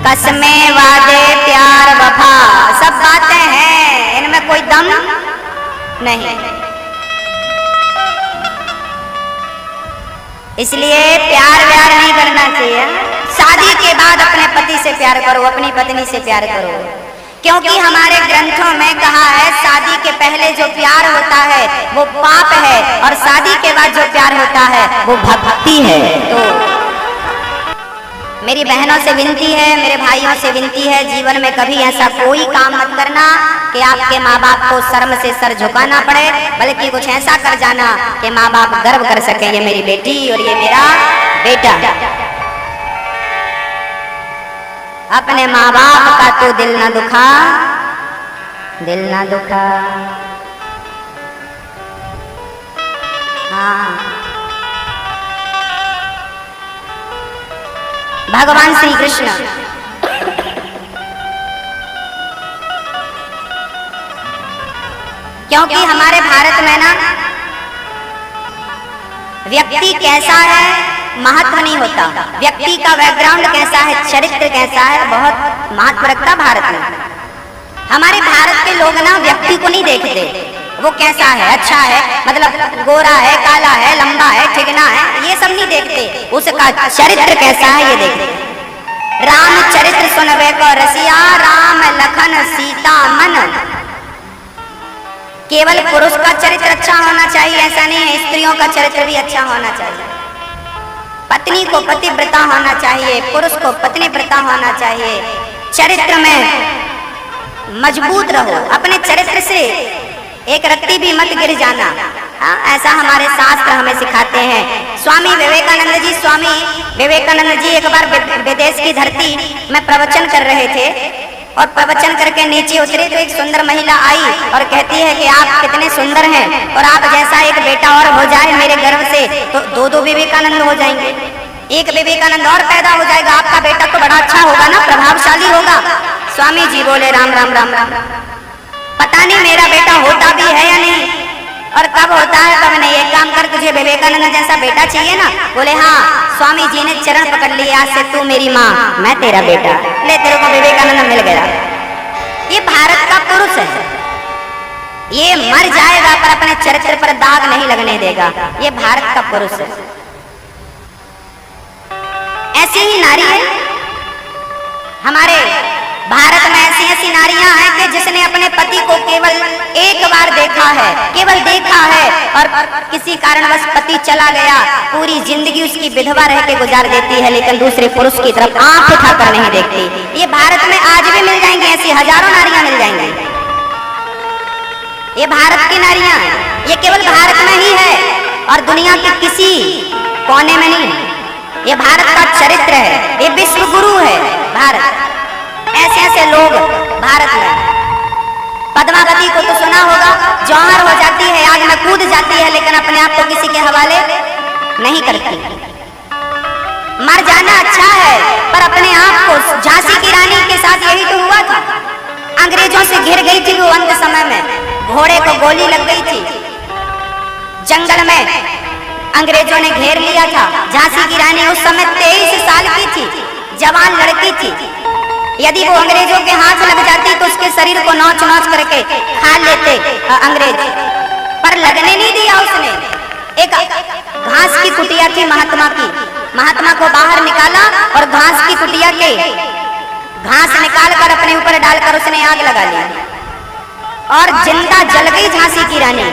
कसमें वादे प्यार वफा सब बातें हैं, इनमें कोई दम नहीं। इसलिए प्यार व्यार नहीं करना चाहिए। शादी के बाद अपने पति से प्यार करो, अपनी पत्नी से प्यार करो, क्योंकि हमारे ग्रंथों में कहा है शादी के पहले जो प्यार होता है वो पाप है और शादी के बाद जो प्यार होता है वो भक्ति है। तो मेरी बहनों से विनती है, मेरे भाइयों से विनती है, जीवन में कभी ऐसा कोई काम मत करना कि आपके माँ बाप को शर्म से सर झुकाना पड़े, बल्कि कुछ ऐसा कर जाना कि माँ बाप गर्व कर सके, ये मेरी बेटी और ये मेरा बेटा। अपने माँ बाप का तो दिल ना दुखा, दिल ना दुखा। हाँ, भगवान श्री कृष्ण क्योंकि हमारे भारत में ना व्यक्ति कैसा है महत्व नहीं होता, व्यक्ति का बैकग्राउंड कैसा है, चरित्र कैसा है, बहुत महत्व रखता भारत में। हमारे भारत के लोग ना व्यक्ति को नहीं देखते, वो कैसा है, अच्छा है, मतलब गोरा है, काला है, लंबा है, ठिगना है, ये सब नहीं देखते, उसका चरित्र कैसा है ये देखते। राम चरित्र सुनबे को रसिया, राम लखन सीता मन। केवल पुरुष का चरित्र अच्छा होना चाहिए ऐसा नहीं है, स्त्रियों का चरित्र भी अच्छा होना चाहिए। पत्नी को पतिव्रता होना चाहिए, पुरुष को पत्नीव्रता होना चाहिए। चरित्र में मजबूत रहो, अपने चरित्र से एक रत्ती भी मत गिर जाना। ऐसा हमारे शास्त्र हमें सिखाते हैं। स्वामी विवेकानंद जी एक बार विदेश की धरती में प्रवचन कर रहे थे और प्रवचन करके नीचे उतरे तो एक सुंदर महिला आई और कहती है कि आप कितने सुंदर हैं और आप जैसा एक बेटा और हो जाए मेरे गर्भ से तो दो विवेकानंद हो जाएंगे, एक विवेकानंद और पैदा हो जाएगा, आपका बेटा तो बड़ा अच्छा होगा ना, प्रभावशाली होगा। स्वामी जी बोले राम राम राम राम, पता नहीं मेरा बेटा होता भी है या नहीं और कब होता है कब नहीं, एक काम कर, तुझे विवेकानंद जैसा बेटा चाहिए ना? बोले हाँ। स्वामी जी ने चरण पकड़ लिया, आज से तू मेरी माँ, मैं तेरा बेटा, ले तेरे को विवेकानंद मिल गया। ये भारत का पुरुष है, ये मर जाएगा पर अपने चरित्र पर दाग नहीं लगने देगा, ये भारत का पुरुष है। ऐसी ही नारी है हमारे भारत में, ऐसी ऐसी नारियां हैं कि जिसने अपने पति को केवल एक बार देखा है, केवल देखा है और किसी कारणवश पति चला गया, पूरी जिंदगी उसकी विधवा रह के गुजार देती है, लेकिन दूसरे पुरुष की तरफ आंख उठाकर नहीं देखती। ये भारत में आज भी मिल जाएंगी, ऐसी हजारों नारियां मिल जाएंगी। ये भारत की नारियां हैं, ये केवल भारत में ही है और दुनिया के किसी कोने में नहीं। ये भारत का चरित्र है, ये विश्व गुरु है भारत। ऐसे ऐसे लोग भारत में। पद्मावती को तो सुना होगा, जौहर हो जाती है, आग में कूद जाती है, लेकिन अपने आप को किसी के हवाले नहीं करती। मर जाना अच्छा है पर अपने आप को, झांसी की रानी के साथ यही तो हुआ था, अंग्रेजों से घिर गई थी वो अंत समय में, घोड़े को गोली लग गई थी, जंगल में अंग्रेजों ने घेर लिया था। झांसी की रानी उस समय 23 साल की थी, जवान लड़की थी। यदि वो अंग्रेजों के हाथ लग जाती तो उसके शरीर को नोच नोच करके खा लेते अंग्रेज, पर लगने नहीं दिया उसने। एक घास की कुटिया थी महात्मा की, महात्मा को बाहर निकाला और घास की कुटिया के घास निकालकर अपने ऊपर डालकर उसने आग लगा ली और जिंदा जल गई झांसी की रानी।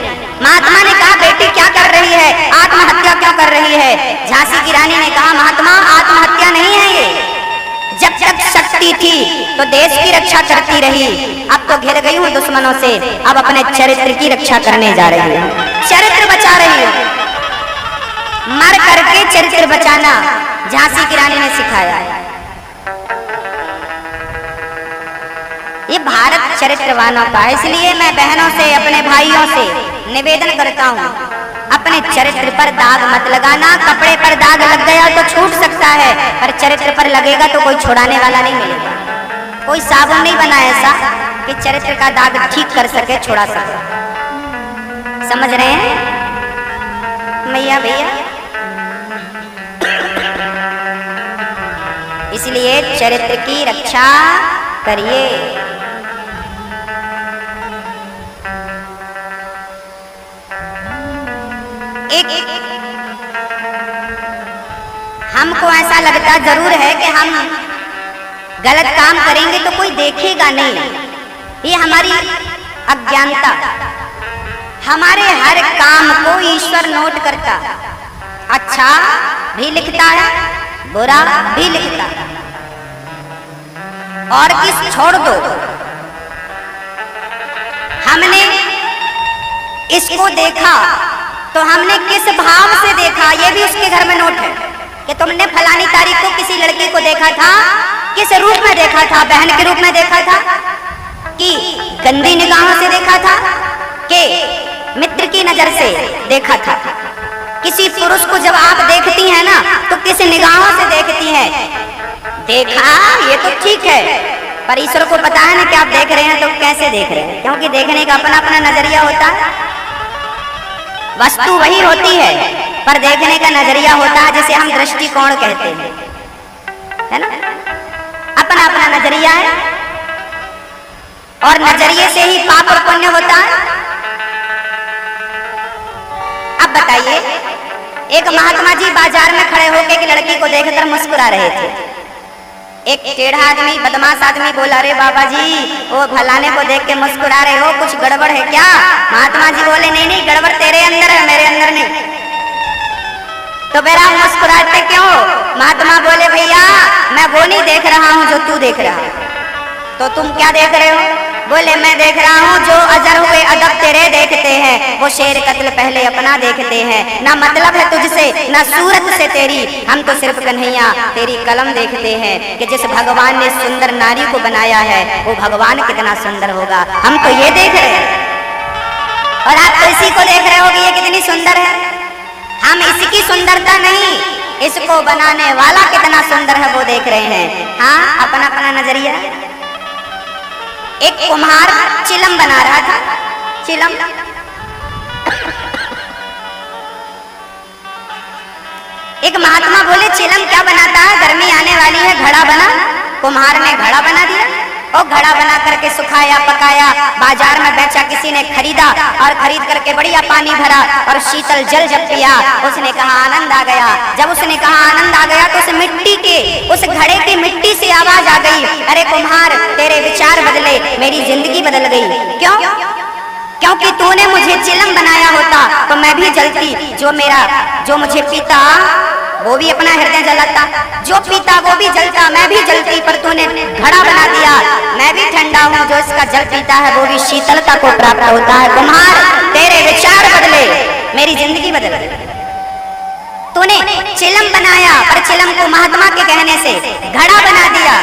महात्मा ने कहा बेटी क्या कर रही है, आत्महत्या क्यों कर रही है? झांसी की रानी ने कहा महात्मा आत्महत्या नहीं है ये, जब तक शक्ति थी तो देश की रक्षा करती रही, अब तो घिर गई हूँ दुश्मनों से, अब अपने चरित्र की रक्षा करने जा रही हूँ, चरित्र बचा रही हूँ। मर करके चरित्र बचाना झांसी की रानी ने सिखाया। ये भारत चरित्रवानों का, इसलिए मैं बहनों से, अपने भाइयों से निवेदन करता हूँ, अपने चरित्र पर दाग मत लगाना। कपड़े पर दाग लग गया तो छूट सकता है, पर चरित्र पर लगेगा तो कोई छुड़ाने वाला नहीं मिलेगा। कोई साबुन नहीं बना ऐसा कि चरित्र का दाग ठीक कर सके, छुड़ा सके। समझ रहे हैं मैया भैया? इसलिए चरित्र की रक्षा करिए। हमको ऐसा लगता जरूर है कि हम गलत काम करेंगे तो कोई देखेगा नहीं, ये हमारी अज्ञानता। हमारे हर काम को ईश्वर नोट करता, अच्छा भी लिखता है, बुरा भी लिखता है। और किस छोड़ दो, हमने इसको देखा तो हमने किस भाव से देखा ये भी उसके घर में नोट है कि तुमने फलानी तारीख को किसी लड़की को देखा था, किस रूप में देखा था, बहन के रूप में देखा था कि गंदी निगाहों से देखा था कि मित्र की नजर से देखा था। किसी पुरुष को जब आप देखती हैं ना तो किस निगाहों से देखती हैं, देखा ये तो ठीक है, पर ईश्वर को पता है ना कि आप देख रहे हैं तो कैसे देख रहे हैं, क्योंकि देखने का अपना अपना नजरिया होता है। वस्तु वही होती है पर देखने का नजरिया होता है, जिसे हम दृष्टिकोण कहते हैं, है ना। अपना अपना नजरिया है और नजरिए से ही पाप और पुण्य होता है। अब बताइए, एक महात्मा जी बाजार में खड़े होकर एक लड़की को देखकर मुस्कुरा रहे थे। एक टेढ़ा आदमी, बदमाश आदमी बोला, अरे बाबा जी वो फलाने को देख के मुस्कुरा रहे हो, कुछ गड़बड़ है क्या? महात्मा जी बोले, नहीं नहीं, गड़बड़ तेरे अंदर है, मेरे अंदर नहीं। तो मेरा मुस्कुराते क्यों? महात्मा बोले, भैया मैं वो नहीं देख रहा हूँ जो तू देख रहा है। तो तुम क्या देख रहे हो? बोले, मैं देख रहा हूँ जो अजर हुए अदब तेरे देखते हैं, वो शेर कत्ल पहले अपना देखते हैं। ना मतलब है तुझसे ना सूरत से तेरी, हम तो सिर्फ कन्हैया तेरी कलम देखते हैं कि जिस भगवान ने सुंदर नारी को बनाया है वो भगवान कितना सुंदर होगा, हम तो ये देख रहे हैं। और आप तो इसी को देख रहे हो कि ये कितनी सुंदर है। हम इसकी सुंदरता नहीं, इसको बनाने वाला कितना सुंदर है वो देख रहे हैं। हाँ, अपना अपना नजरिया। एक कुम्हार चिलम बना रहा था, चिलम। एक महात्मा बोले, चिलम क्या बनाता है, गर्मी आने वाली है, घड़ा बना। कुम्हार ने घड़ा बना दिया और घड़ा बना करके सुखाया, पकाया, बाजार में बेचा, किसी ने खरीदा और खरीद करके बढ़िया पानी भरा और शीतल जल जब पिया, उसने कहा आनंद आ गया। जब उसने कहा आनंद आ गया तो उस मिट्टी के, उस घड़े की मिट्टी से आवाज आ गई, अरे कुम्हार तेरे विचार बदले, मेरी जिंदगी बदल गई। क्यों? क्योंकि तूने मुझे चिलम बनाया होता तो मैं भी जलती, जो मुझे पीता वो भी अपना हृदय जलाता, जो पीता वो भी जलता, मैं भी जलती, पर तूने घड़ा बना दिया, मैं भी ठंडा हूँ, जो इसका जल पीता है वो भी शीतलता को प्राप्त होता है। कुम्हार तेरे विचार बदले, मेरी जिंदगी बदल गई। तूने चिलम बनाया पर चिलम को महात्मा के कहने से घड़ा बना दिया,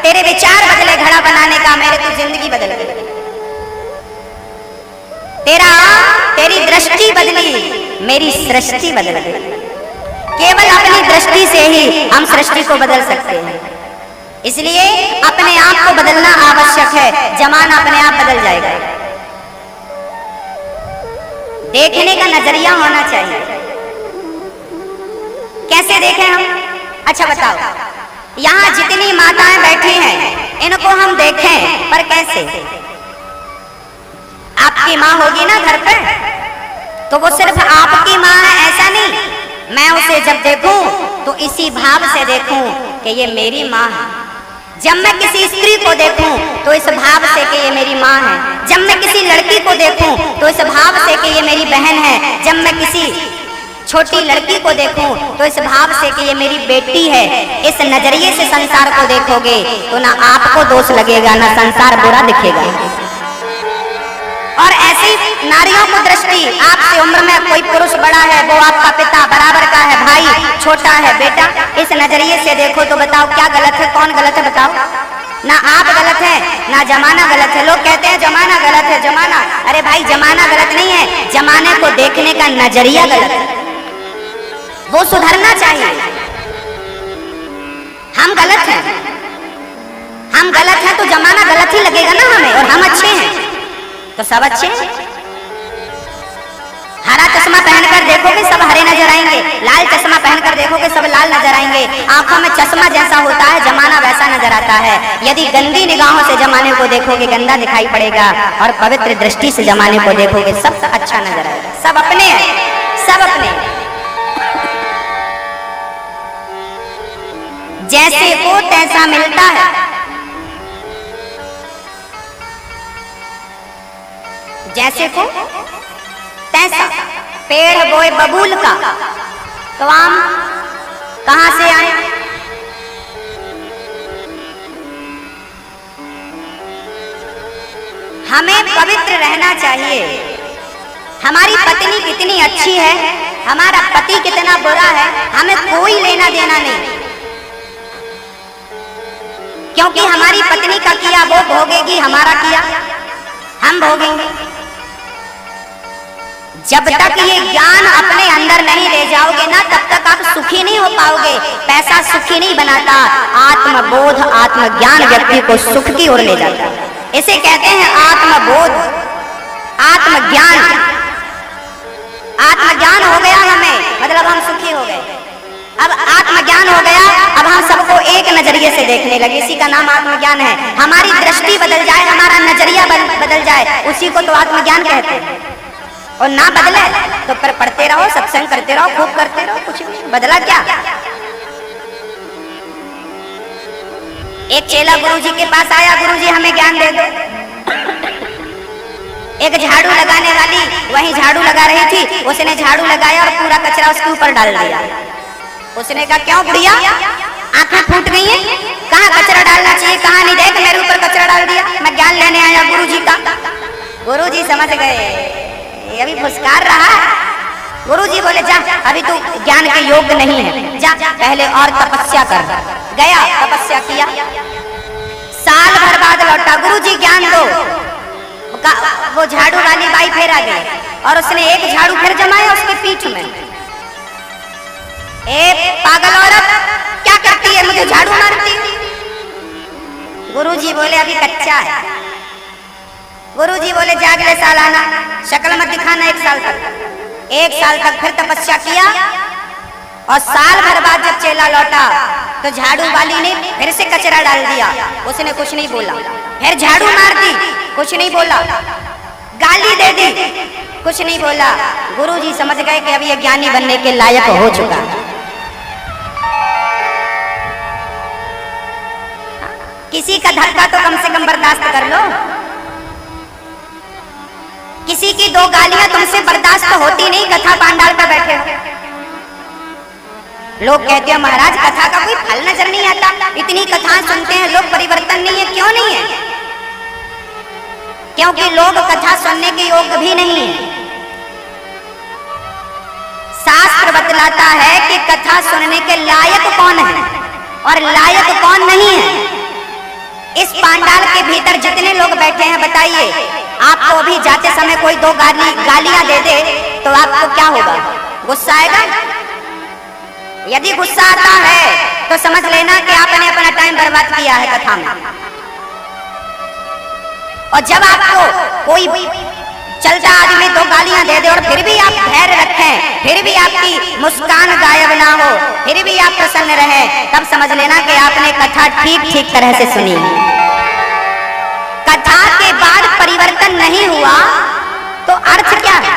तेरे विचार बदले घड़ा बनाने का, मेरे तो जिंदगी बदल गई। तेरी दृष्टि बदली, मेरी सृष्टि बदल गई। केवल अपनी दृष्टि से ही हम सृष्टि को बदल सकते हैं, इसलिए अपने आप को बदलना आवश्यक है, जमाना अपने आप बदल जाएगा। देखने का नजरिया होना चाहिए। कैसे देखें हम? अच्छा बताओ, यहाँ जितनी माताएं बैठी हैं इनको हम देखें, पर कैसे? आपकी माँ होगी ना घर पे, तो वो सिर्फ आपकी माँ है ऐसा नहीं, मैं उसे जब देखूं तो इसी भाव से देखूं कि ये मेरी माँ है। जब मैं किसी स्त्री को देखूं तो इस भाव से कि ये मेरी माँ है। जब मैं किसी लड़की को देखूं तो इस भाव से कि ये मेरी बहन है। जब मैं किसी छोटी लड़की को देखूं तो इस भाव से कि ये मेरी बेटी है। इस नजरिए से संसार को देखोगे तो ना आपको दोष लगेगा, ना संसार बुरा दिखेगा। और ऐसी नारियों को दृष्टि, आपसे उम्र में कोई पुरुष बड़ा है, वो आपका पिता बराबर का है, भाई छोटा है, बेटा, इस नजरिए से देखो तो बताओ क्या गलत है, कौन गलत है बताओ? ना आप गलत है ना जमाना गलत है। लोग कहते हैं जमाना गलत है, जमाना, अरे भाई जमाना गलत नहीं है, जमाने को देखने का नजरिया गलत है, वो सुधरना चाहिए। हम गलत हैं, हम गलत हैं तो जमाना गलत ही लगेगा ना हमें, और हम अच्छे हैं तो सब अच्छे हैं। हरा चश्मा पहनकर देखोगे सब हरे नजर आएंगे, लाल चश्मा पहनकर देखोगे सब लाल नजर आएंगे। आंखों में चश्मा जैसा होता है, जमाना वैसा नजर आता है। यदि गंदी निगाहों से जमाने को देखोगे गंदा दिखाई पड़ेगा, और पवित्र दृष्टि से जमाने को देखोगे सब अच्छा नजर आएगा। सब अपने हैं, सब अपने। जैसे को तैसा मिलता है, जैसे को तैसा। पेड़ बोए बबूल का तो आम कहां से आए? हमें पवित्र रहना चाहिए। हमारी पत्नी कितनी अच्छी है, हमारा पति कितना बुरा है, हमें कोई लेना देना नहीं, क्योंकि हमारी पत्नी का किया वो भोगेगी, हमारा किया हम भोगेंगे। जब तक ये ज्ञान अपने अंदर नहीं ले जाओगे ना, तब तक आप सुखी नहीं हो पाओगे। पैसा सुखी नहीं बनाता, आत्मबोध आत्मज्ञान व्यक्ति को सुख की ओर ले जाता है। इसे कहते हैं आत्मबोध आत्मज्ञान। आत्मज्ञान हो गया हमें, मतलब हम सुखी हो गए। अब आत्मज्ञान हो गया, अब हम सबको एक नजरिए से देखने लगे, इसी का नाम आत्मज्ञान है। हमारी दृष्टि बदल जाए, हमारा नजरिया बदल जाए, उसी को तो आत्मज्ञान कहते हैं। और ना बदले तो पर पढ़ते रहो, सत्संग करते रहो, खूब करते रहो, कुछ नहीं बदला। क्या एक चेला गुरुजी के पास आया, गुरुजी हमें ज्ञान दे दो। एक झाड़ू लगाने वाली वहीं झाड़ू लगा रही थी, उसने झाड़ू लगाया और पूरा कचरा उसके ऊपर डाल दिया। उसने कहा क्यों बुढ़िया, आंखें फूट गई हैं, कहाँ कचरा डालना चाहिए, कहाँ नहीं, देख मेरे ऊपर कचरा डाल दिया, मैं ज्ञान लेने आया गुरुजी का। गुरुजी समझ गए अभी फुसकार रहा है। गुरुजी बोले जा, अभी तू ज्ञान के योग्य नहीं है, जा पहले और तपस्या कर। गया, तपस्या किया, साल भर बाद लौटा, गुरुजी ज्ञान दो। वो झाड़ू वाली बाई फिर आ गई और उसने एक झाड़ू फिर जमाया उसके पीठ में। ए पागल औरत, क्या करती है, मुझे झाड़ू मारती। गुरुजी बोले अभी कच्चा है। गुरुजी बोले जागले साल आना, शक्ल मत दिखाना 1 साल तक। 1 साल तक फिर तपस्या किया, और साल भर बाद जब चेला लौटा तो झाड़ू वाली ने फिर से कचरा डाल दिया। उसने कुछ नहीं बोला, फिर झाड़ू मार दी, कुछ नहीं बोला, गाली दे दी, कुछ नहीं बोला। गुरुजी समझ गए कि अब ये ज्ञानी बनने के लायक हो चुका। किसी का धक्का तो कम से कम बर्दाश्त कर लो, किसी की 2 गालियां तुमसे बर्दाश्त तो होती नहीं। कथा पांडाल पर बैठे हो, लोग कहते हैं महाराज कथा का कोई फल नजर नहीं आता, इतनी कथाएं सुनते हैं लोग, परिवर्तन नहीं है। क्यों नहीं है? क्योंकि लोग कथा सुनने के योग्य भी नहीं है। शास्त्र बतलाता है कि कथा सुनने के लायक कौन है और लायक कौन नहीं है। इस पांडाल के भीतर जितने लोग बैठे हैं, बताइए आपको अभी जाते समय कोई 2 गालियां दे दे तो आपको क्या होगा? गुस्सा आएगा? यदि गुस्सा आता है तो समझ लेना कि आपने अपना टाइम बर्बाद किया है कथा में। और जब आपको कोई चलता आदमी 2 गालियां दे दे और फिर भी आप धैर्य रखें, फिर भी आपकी मुस्कान गायब ना हो, फिर भी आप प्रसन्न रहें, तब समझ लेना कि आपने कथा ठीक तरह से सुनी। कथा के बाद परिवर्तन नहीं हुआ तो अर्थ क्या है?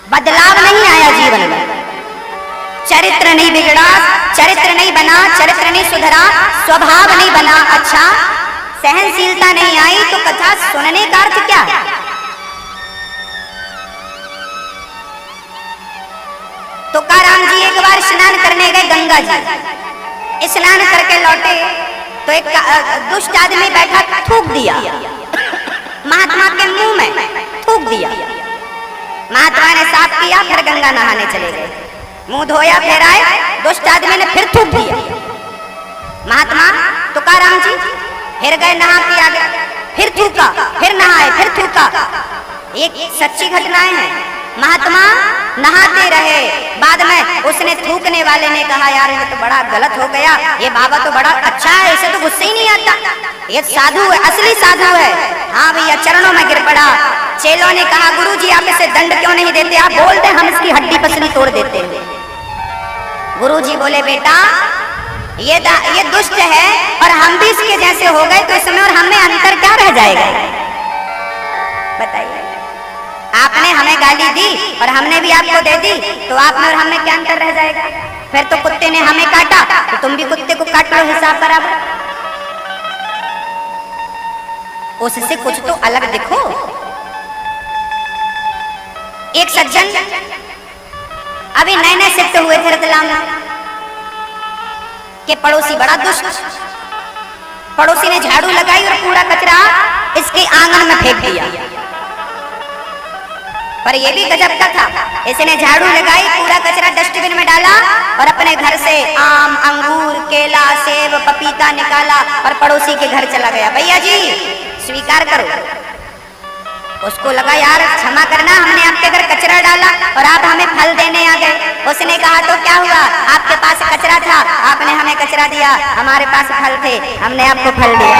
बदलाव नहीं आया जीवन में, चरित्र नहीं बिगड़ा, चरित्र नहीं बना, चरित्र नहीं सुधरा, स्वभाव नहीं बना अच्छा, सहनशीलता नहीं आई, तो कथा सुनने का अर्थ क्या है? तुकाराम जी एक बार स्नान करने गए गंगा जी। स्नान करके लौटे तो एक दुष्ट आदमी बैठा थूक दिया महात्मा के मुंह में, थूक दिया। महात्मा ने साफ किया, फिर गंगा नहाने चले गए। मुंह धोया, फिर आए, दुष्ट आदमी ने फिर थूक दिया। महात्मा तुकाराम जी फिर गए, नहा के आ गए, फिर थूका, फिर नहाए, फिर थूका। एक सच्ची घटनाएं हैं। महात्मा नहाते रहे, बाद में उसने थूकने वाले ने कहा यार ये तो बड़ा गलत हो गया, ये बाबा तो बड़ा अच्छा है, इसे तो गुस्से ही नहीं आता। ये साधु है, असली साधु है। हाँ भैया, चरणों में गिर पड़ा। चेलों ने कहा गुरुजी आप इसे दंड क्यों नहीं देते, आप बोलते हम इसकी हड्डी पसली तोड़ देते हैं। गुरुजी बोले बेटा ये दुष्ट है और हम भी इसके जैसे हो गए तो इसमें और हमें अंतर क्या रह जाएगा? बताइए, आपने हमें गाली दी और हमने भी आपको दे दी, तो आप में और हमें क्या अंतर रह जाएगा? फिर तो कुत्ते ने हमें काटा तो तुम भी कुत्ते को काट लो, हिसाब बराबर। उससे कुछ तो अलग दिखो। एक सज्जन अभी नए नए शिफ्ट हुए थे रतलाम के, पड़ोसी बड़ा दुष्ट। पड़ोसी ने झाड़ू लगाई और कूड़ा कचरा इसके आंगन में फेंक दिया। पर ये भी गजब का था, इसने झाड़ू लगाई, कूड़ा कचरा डस्टबिन में डाला और अपने घर से आम, अंगूर, केला, सेब, पपीता निकाला और पड़ोसी के घर चला गया। भैया जी स्वीकार करो। उसको लगा यार क्षमा करना, हमने आपके घर कचरा डाला और आप हमें फल देने आ गए। उसने कहा तो क्या हुआ, आपके पास कचरा था, आपने हमें कचरा दिया, हमारे पास फल थे, हमने आपको फल दिया।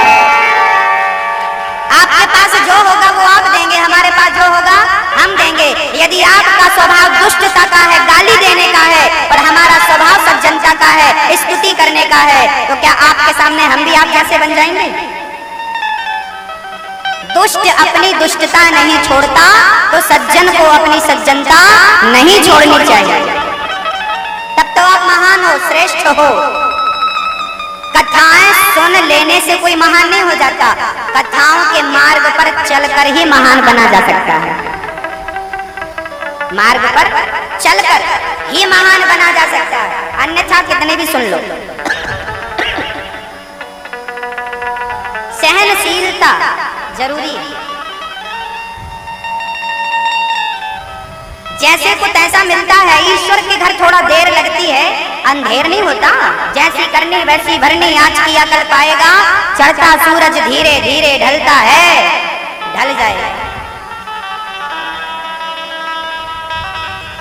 आपके पास जो होगा वो आप देंगे, हमारे पास जो होगा हम देंगे। यदि आपका स्वभाव दुष्टता का है, गाली देने का है, और हमारा स्वभाव सज्जनता का है, स्तुति करने का है, तो क्या आपके सामने हम भी आप जैसे बन जाएंगे? दुष्ट अपनी दुष्टता नहीं छोड़ता तो सज्जन को अपनी सज्जनता नहीं छोड़नी चाहिए। तब तो आप महान हो, श्रेष्ठ हो। कथाएं सुन लेने से कोई महान नहीं हो जाता, कथाओं के मार्ग पर चलकर ही महान बना जा सकता है। मार्ग पर चलकर ही महान बना जा सकता है, अन्यथा कितने भी सुन लो। सहनशीलता जरूरी है। जैसे को तैसा मिलता है, ईश्वर के घर थोड़ा देर लगती है, अंधेर नहीं होता। जैसी करनी वैसी भरनी, आज किया कल पाएगा, चढ़ता सूरज धीरे धीरे ढलता है, ढल जाएगा।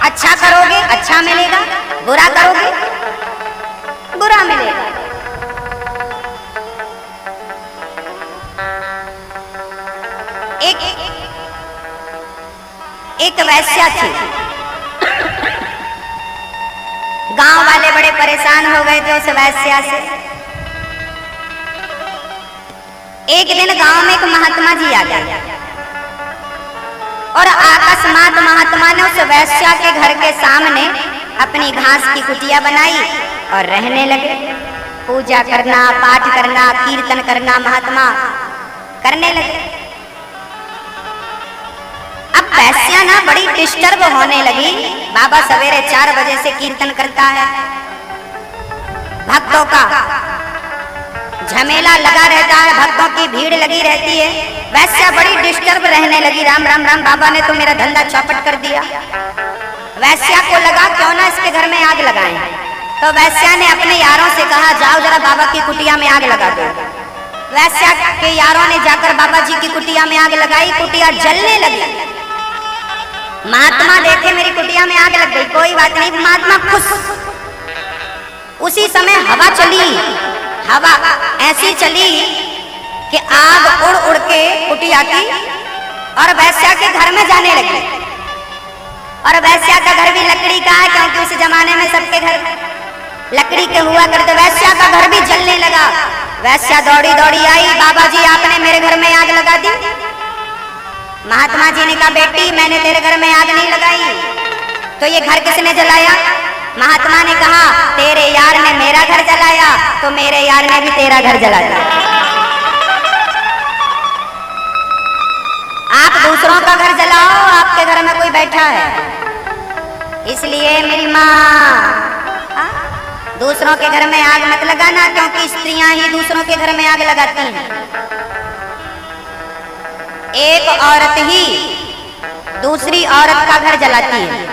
अच्छा करोगे अच्छा मिलेगा, बुरा करोगे बुरा मिलेगा। एक वैश्या थी, गांव वाले बड़े परेशान हो गए थे उस वैश्या से। एक दिन गांव में एक महात्मा जी आ गए और अकस्मात महात्मा ने उस वैश्या के घर के सामने अपनी घास की कुटिया बनाई और रहने लगे। पूजा करना, पाठ करना, कीर्तन करना महात्मा करने लगे। अब वैश्या ना बड़ी डिस्टर्ब होने लगी। बाबा सवेरे 4 बजे से कीर्तन करता है, भक्तों का झमेला लगा रहता है, भक्तों की भीड़ लगी रहती है। वैश्या बड़ी डिस्टर्ब रहने लगी। राम राम राम, बाबा ने तो मेरा धंधा चौपट कर दिया। वैश्या को लगा क्यों ना इसके घर में आग लगाएं। तो वैश्या ने अपने यारों से कहा जाओ जरा बाबा की कुटिया में आग लगा दो। वैश्या के यारों ने जाकर बाबा जी की कुटिया में आग लगाई, कुटिया जलने लगी। महात्मा देखे मेरी कुटिया में आग लग गई, कोई बात नहीं, महात्मा खुश। उसी समय हवा चली, हवा ऐसी चली कि आग उड़ उड़ के कुटिया की और वैश्या के घर में जाने लगी। और वैश्या का घर भी लकड़ी का है, क्योंकि उस जमाने में सबके घर लकड़ी के हुआ करते। वैश्या का घर भी जलने लगा। वैश्या दौड़ी दौड़ी आई, बाबा जी आपने मेरे घर में आग लगा दी। महात्मा जी ने कहा बेटी मैंने तेरे घर में आग नहीं लगाई, तो ये घर किसने जलाया? महात्मा ने कहा तेरे यार ने मेरा घर जलाया, तो मेरे यार ने भी तेरा घर जला दिया। आप दूसरों का घर जलाओ, आपके घर में कोई बैठा है। इसलिए मेरी माँ दूसरों के घर में आग मत लगाना, क्योंकि स्त्रियां ही दूसरों के घर में आग लगाती हैं। एक औरत ही दूसरी औरत का घर जलाती है,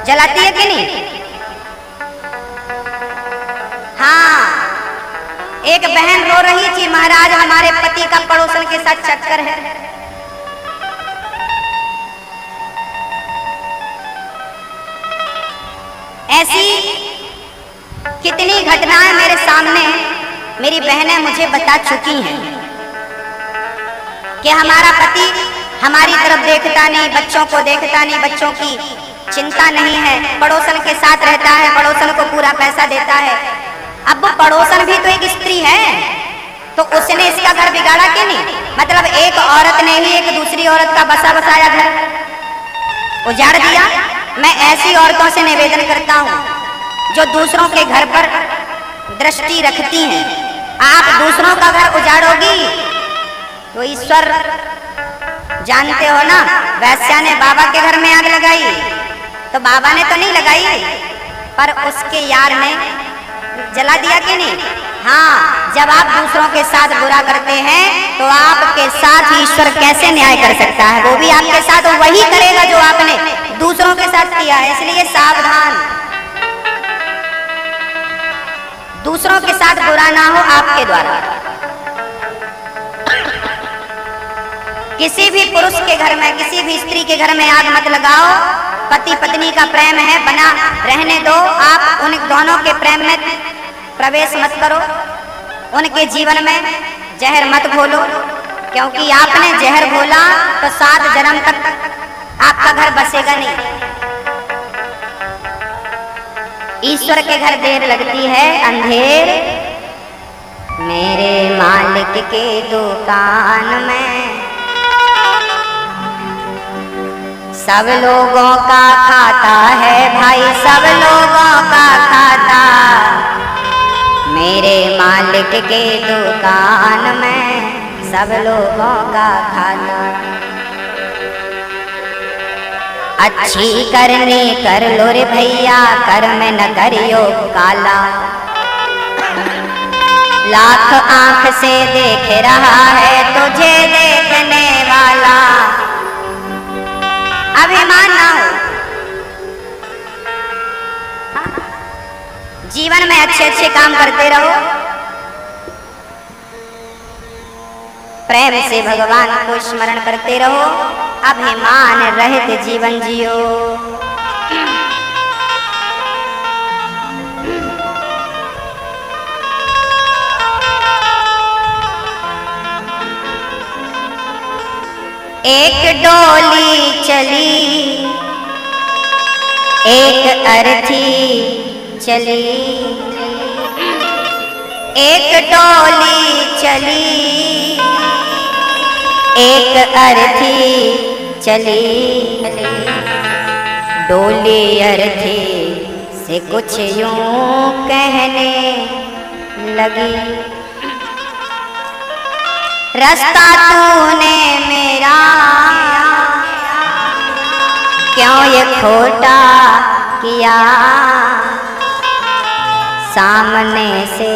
जलाती है कि नहीं? हाँ, एक बहन रो रही थी, महाराज हमारे पति का पड़ोसन के साथ चक्कर है। ऐसी कितनी घटनाएं मेरे सामने मेरी बहनें मुझे बता चुकी हैं कि हमारा पति हमारी तरफ देखता नहीं, बच्चों को देखता नहीं, बच्चों की चिंता नहीं है, पड़ोसन के साथ रहता है, पड़ोसन को पूरा पैसा देता है। अब वो पड़ोसन भी तो एक स्त्री है, तो उसने इसका घर बिगाड़ा क्यों नहीं? मतलब एक औरत ने ही एक दूसरी औरत का बसा बसाया घर उजाड़ दिया। मैं ऐसी औरतों से निवेदन करता हूँ जो दूसरों के घर पर दृष्टि रखती हैं। आप दूसरों का घर उजाड़ोगी तो ईश्वर जानते हो ना, वैश्या ने बाबा के घर में आग लगाई तो बाबा ने तो नहीं लगाई, पर उसके यार ने जला दिया कि नहीं? हाँ, जब आप दूसरों के साथ बुरा करते हैं तो आपके साथ ईश्वर कैसे न्याय कर सकता है? वो भी आपके साथ वही करेगा जो आपने दूसरों के साथ किया है। इसलिए सावधान, दूसरों के साथ बुरा ना हो आपके द्वारा। किसी भी पुरुष के घर में, किसी भी स्त्री के घर में आग मत लगाओ। पति पत्नी का प्रेम है, बना रहने दो। आप उन दोनों के प्रेम में प्रवेश मत करो, उनके जीवन में जहर मत घोलो, क्योंकि आपने जहर घोला तो 7 जन्म तक आपका घर बसेगा नहीं। ईश्वर के घर देर लगती है अंधेर, मेरे मालिक के दुकान में सब लोगों का खाता है भाई, सब लोगों का खाता, मेरे मालिक के दुकान में सब लोगों का खाता। अच्छी करनी कर लो रे भैया, कर में न करियो काला। लाख आंख से देख रहा है तुझे देखने वाला। अभिमान ना हो, जीवन में अच्छे अच्छे काम करते रहो, प्रेम से भगवान को स्मरण करते रहो, अभिमान रहित जीवन जियो। एक डोली चली, एक अर्थी चली, एक डोली चली, एक अर्थी चली। डोली अर्थी से कुछ यूं कहने लगी, रास्ता तूने मेरा क्यों ये खोटा किया, सामने से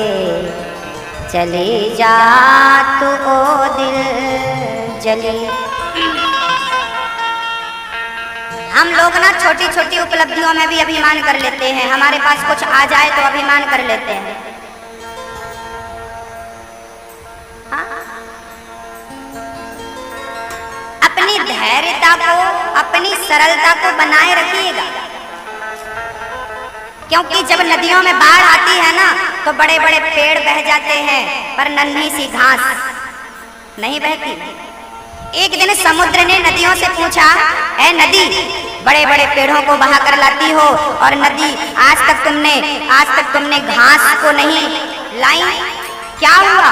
चली जा तू ओ दिल जली। हम लोग ना छोटी छोटी उपलब्धियों में भी अभिमान कर लेते हैं। हमारे पास कुछ आ जाए तो अभिमान कर लेते हैं। अपनी धैर्यता को, अपनी सरलता को बनाए रखिएगा, क्योंकि जब नदियों में बाढ़ आती है ना तो बड़े बड़े पेड़ बह जाते हैं, पर नन्ही सी घास नहीं बहती। एक दिन समुद्र ने नदियों से पूछा, ऐ नदी, बड़े बड़े पेड़ों को बहा कर लाती हो और नदी आज तक तुमने घास को नहीं लाई, क्या हुआ?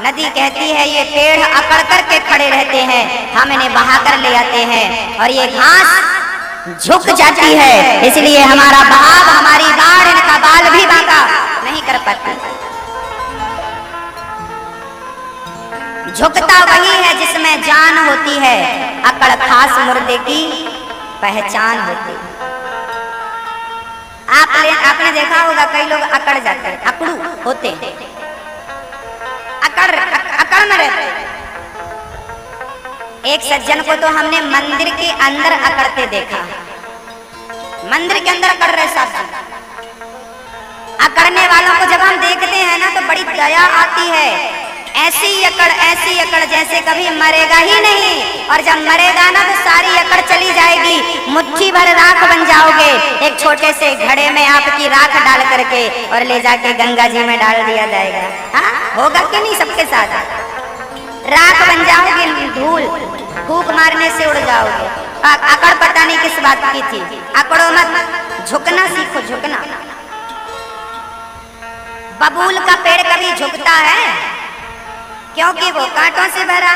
नदी कहती है, ये पेड़ अकड़ करके खड़े रहते हैं, हम इन्हें बहा कर ले आते हैं और ये घास झुक जाती है, इसलिए हमारा बहाव, हमारी बाढ़ इनका बाल भी बांका नहीं कर पाती। झुकता वही है जिसमें जान होती है, अकड़ खास मुर्दे की पहचान होती। आपने देखा होगा कई लोग अकड़ जाते हैं, अकड़ू होते हैं, अकड़ में रहते हैं। एक सज्जन को तो हमने मंदिर के अंदर अकड़ते देखा, मंदिर के अंदर अकड़ रहे साहब। अकड़ने वालों को जब हम देखते हैं ना तो बड़ी दया आती है। ऐसी अकड़ जैसे कभी मरेगा ही नहीं, और जब मरेगा ना तो सारी अकड़ चली जाएगी, मुट्ठी भर राख बन जाओगे। एक छोटे से घड़े में आपकी राख डाल करके और ले जाके गंगा जी में डाल दिया जाएगा। हाँ, होगा कि नहीं सबके साथ? राख बन जाओगे, धूल फूंक मारने से उड़ जाओगे। अकड़ पता नहीं किस बात की थी। अकड़ो मत, झुकना सीखो, झुकना। बबूल का पेड़ कभी झुकता है? क्योंकि वो कांटों से भरा।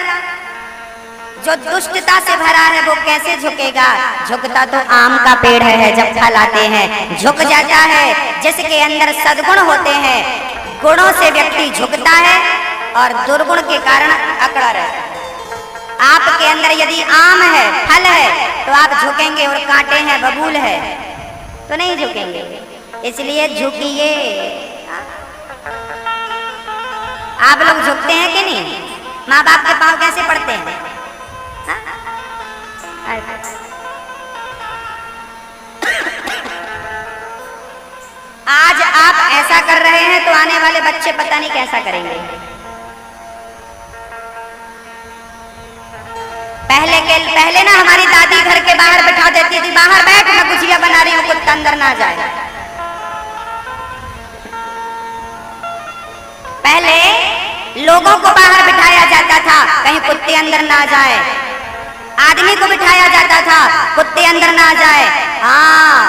जो दुष्टता से भरा है वो कैसे झुकेगा? झुकता तो आम का पेड़ है, जब फल आते हैं झुक जाता है। जिसके अंदर सद्गुण होते हैं, गुणों से व्यक्ति झुकता है और दुर्गुण के कारण अकड़ा रहता है। आपके अंदर यदि आम है, फल है, तो आप झुकेंगे, और कांटे हैं, बबूल है, तो नहीं झुकेंगे। इसलिए झुकिए। आप लोग झुकते हैं कि नहीं? माँ बाप के पांव कैसे पड़ते हैं? आज आप ऐसा कर रहे हैं तो आने वाले बच्चे पता नहीं कैसा करेंगे। पहले ना हमारी दादी घर के बाहर बैठा देती थी, बाहर बैठ, मैं गुजिया बना रही हूँ, कुत्ता अंदर ना जाए। पहले लोगों को बाहर बिठाया जाता था, कहीं कुत्ते अंदर ना जाए। आदमी को बिठाया जाता था, कुत्ते अंदर ना जाए। हाँ,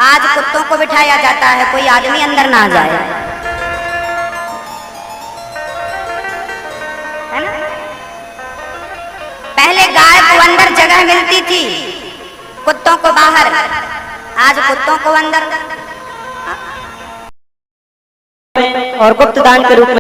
आज कुत्तों को बिठाया जाता है, कोई आदमी अंदर ना जाए, है ना? पहले गाय को अंदर जगह मिलती थी, कुत्तों को बाहर। आज कुत्तों को अंदर। और गुप्त दान के रूप में